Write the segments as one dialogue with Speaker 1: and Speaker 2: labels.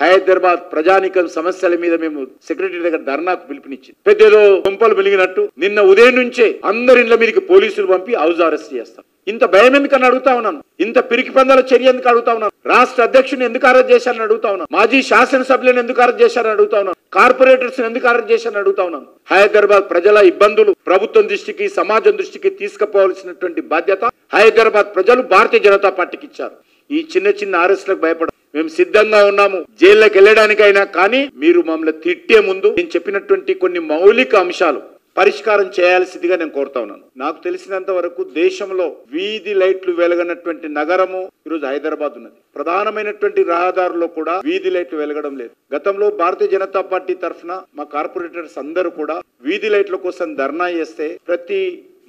Speaker 1: హైదరాబాద్ ప్రజానికం సమస్యల మీద మేము సెక్రటరీ దగ్గర ధర్నాకు పిలుపునిచ్చింది. పెద్దదో గుంపలు వెలిగినట్టు నిన్న ఉదయం నుంచే అందరి ఇళ్ల మీదకి పోలీసులు పంపి హౌస్ అరెస్ట్ చేస్తాం. ఇంత భయం ఎందుకని అడుగుతా ఉన్నాను. ఇంత పిరికి పందాల చర్య ఎందుకు అడుగుతా ఉన్నాను. రాష్ట్ర అధ్యక్షుని ఎందుకు అరెస్ట్ చేశారని అడుగుతా ఉన్నాను. మాజీ శాసనసభ్యులను ఎందుకు అరెస్ట్ చేశారని అడుగుతా ఉన్నాను. కార్పొరేటర్స్ ఎందుకు అరెస్ట్ చేశారని అడుగుతా ఉన్నాను. హైదరాబాద్ ప్రజల ఇబ్బందులు ప్రభుత్వం దృష్టికి సమాజం దృష్టికి తీసుకుపోవాల్సినటువంటి బాధ్యత హైదరాబాద్ ప్రజలు భారతీయ జనతా పార్టీకి ఇచ్చారు. ఈ చిన్న చిన్న అరెస్టులకు భయపడ మేము సిద్ధంగా ఉన్నాము జైల్లోకి వెళ్ళడానికైనా. కానీ మీరు మమ్మల్ని తిట్టే ముందు నేను చెప్పినటువంటి కొన్ని మౌలిక అంశాలు పరిష్కారం చేయాల్సిందిగా నేను కోరుతా ఉన్నాను. నాకు తెలిసినంత వరకు దేశంలో వీధి లైట్లు వెలగనటువంటి నగరము ఈరోజు హైదరాబాద్ ఉన్నది. ప్రధానమైనటువంటి రహదారుల్లో కూడా వీధి లైట్లు వెలగడం లేదు. గతంలో భారతీయ జనతా పార్టీ తరఫున మా కార్పొరేటర్స్ అందరూ కూడా వీధి లైట్ల కోసం ధర్నా చేస్తే ప్రతి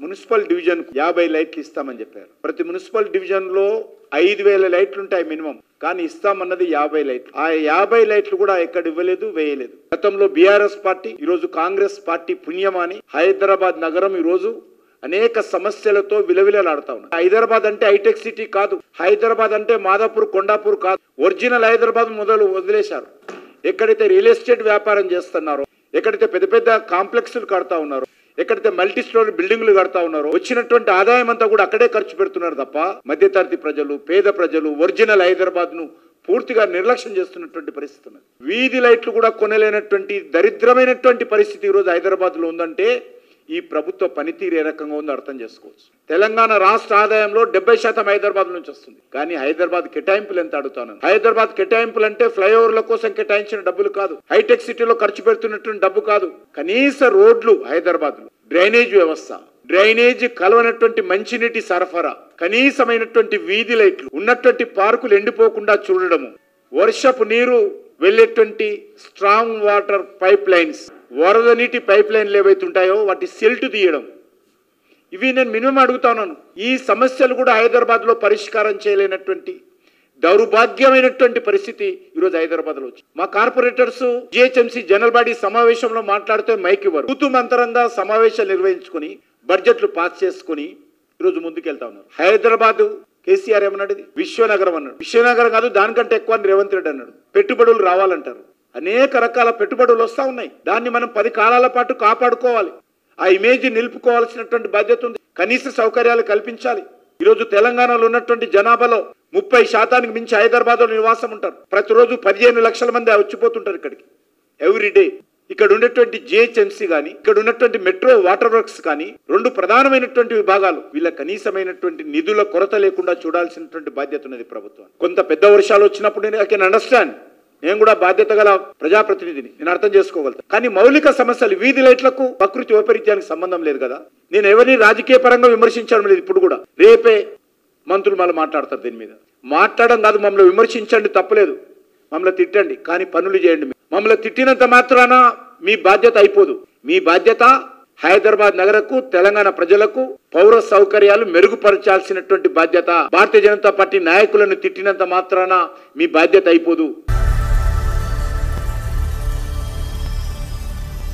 Speaker 1: మున్సిపల్ డివిజన్ 50 లైట్లు ఇస్తామని చెప్పారు. ప్రతి మున్సిపల్ డివిజన్ లో 5000 లైట్లు ఉంటాయి మినిమం. కానీ ఇస్తామన్నది 50 లైట్లు. ఆ 50 లైట్లు కూడా ఎక్కడ ఇవ్వలేదు, వేయలేదు. గతంలో బీఆర్ఎస్ పార్టీ, ఈరోజు కాంగ్రెస్ పార్టీ పుణ్యమాని హైదరాబాద్ నగరం ఈరోజు అనేక సమస్యలతో విలవిలలాడుతా ఉన్నాయి. హైదరాబాద్ అంటే హైటెక్ సిటీ కాదు. హైదరాబాద్ అంటే మాదాపూర్, కొండాపూర్ కాదు. ఒరిజినల్ హైదరాబాద్ వదిలేశారు. ఎక్కడైతే రియల్ ఎస్టేట్ వ్యాపారం చేస్తున్నారో, ఎక్కడైతే పెద్ద పెద్ద కాంప్లెక్స్లు కడతా ఉన్నారో, ఎక్కడైతే మల్టీ స్టోరీ బిల్డింగ్లు కడతా ఉన్నారో వచ్చినటువంటి ఆదాయం అంతా కూడా అక్కడే ఖర్చు పెడుతున్నారు తప్ప మధ్యతరగతి ప్రజలు, పేద ప్రజలు ఒరిజినల్ హైదరాబాద్ ను పూర్తిగా నిర్లక్ష్యం చేస్తున్నటువంటి పరిస్థితి ఉన్నది. వీధి లైట్లు కూడా కొనలేనటువంటి దరిద్రమైనటువంటి పరిస్థితి ఈరోజు హైదరాబాద్ లో ఉందంటే ఈ ప్రభుత్వ పనితీరు ఏ రకంగా ఉందో అర్థం చేసుకోవచ్చు. తెలంగాణ రాష్ట్ర ఆదాయంలో 70% హైదరాబాద్ నుంచి వస్తుంది. కానీ హైదరాబాద్ కేటాయింపులు ఎంత అడుగుతాను. హైదరాబాద్ కేటాయింపులు అంటే ఫ్లైఓవర్ల కోసం కేటాయించిన డబ్బులు కాదు, హైటెక్ సిటీలో ఖర్చు పెడుతున్నటువంటి డబ్బు కాదు. కనీస రోడ్లు హైదరాబాద్ లో, డ్రైనేజ్ వ్యవస్థ, డ్రైనేజ్ కలవనటువంటి మంచినీటి సరఫరా, కనీసమైనటువంటి వీధి లైట్లు, ఉన్నటువంటి పార్కులు ఎండిపోకుండా చూడడము, వర్షపు నీరు వెళ్లేటువంటి స్ట్రాంగ్ వాటర్ పైప్ లైన్స్, వరద నీటి పైప్ లైన్లు ఏవైతే ఉంటాయో వాటి సెల్ట్ తీయడం, ఇవి నేను మినిమం అడుగుతాను. ఈ సమస్యలు కూడా హైదరాబాద్ లో పరిష్కారం చేయలేనటువంటి దౌర్భాగ్యమైనటువంటి పరిస్థితి ఈరోజు హైదరాబాద్ లో వచ్చింది. మా కార్పొరేటర్స్ జిహెచ్ఎంసీ జనరల్ బాడీ సమావేశంలో మాట్లాడితే మైక్ ఇవ్వరు. ఋతుమంతరంగా సమావేశాలు నిర్వహించుకుని బడ్జెట్లు పాస్ చేసుకుని ఈరోజు ముందుకెళ్తా ఉన్నారు. హైదరాబాద్ కేసీఆర్ ఏమన్నాడు, విశ్వనగరం అన్నాడు. విశ్వనగరం కాదు, దానికంటే ఎక్కువ రేవంత్ రెడ్డి అన్నాడు. పెట్టుబడులు రావాలంటారు. అనేక రకాల పెట్టుబడులు వస్తా ఉన్నాయి. దాన్ని మనం 10 కాలాల పాటు కాపాడుకోవాలి. ఆ ఇమేజ్ నిలుపుకోవాల్సినటువంటి బాధ్యత ఉంది. కనీస సౌకర్యాలు కల్పించాలి. ఈరోజు తెలంగాణలో ఉన్నటువంటి జనాభాలో 30% మించి హైదరాబాద్ లో నివాసం ఉంటారు. ప్రతిరోజు 15 లక్షల మంది వచ్చిపోతుంటారు ఇక్కడికి ఎవ్రీడే. ఇక్కడ ఉన్నటువంటి జిహెచ్ఎంసీ కానీ, ఇక్కడ ఉన్నటువంటి మెట్రో వాటర్ వర్క్స్ కానీ 2 ప్రధానమైనటువంటి విభాగాలు, వీళ్ళ కనీసమైనటువంటి నిధుల కొరత లేకుండా చూడాల్సినటువంటి బాధ్యత ఉన్నది ప్రభుత్వం. కొంత పెద్ద వర్షాలు వచ్చినప్పుడు నేను ఐ కెన్ అండర్స్టాండ్. నేను కూడా బాధ్యత గల ప్రజాప్రతినిధిని, నేను అర్థం చేసుకోగలుగుతాను. కానీ మౌలిక సమస్యలు, వీధి లైట్లకు ప్రకృతి వైపరీత్యానికి సంబంధం లేదు కదా. నేను ఎవరిని రాజకీయ పరంగా విమర్శించడం లేదు. ఇప్పుడు కూడా రేపే మంత్రులు మళ్ళీ మాట్లాడతారు దీని మీద. మాట్లాడడం కాదు, మమ్మల్ని విమర్శించండి, తప్పలేదు, మమ్మల్ని తిట్టండి, కానీ పనులు చేయండి. మమ్మల్ని తిట్టినంత మాత్రాన మీ బాధ్యత అయిపోదు. మీ బాధ్యత హైదరాబాద్ నగరకు, తెలంగాణ ప్రజలకు పౌర సౌకర్యాలు మెరుగుపరచాల్సినటువంటి బాధ్యత. భారతీయ జనతా పార్టీ నాయకులను తిట్టినంత మాత్రాన మీ బాధ్యత అయిపోదు.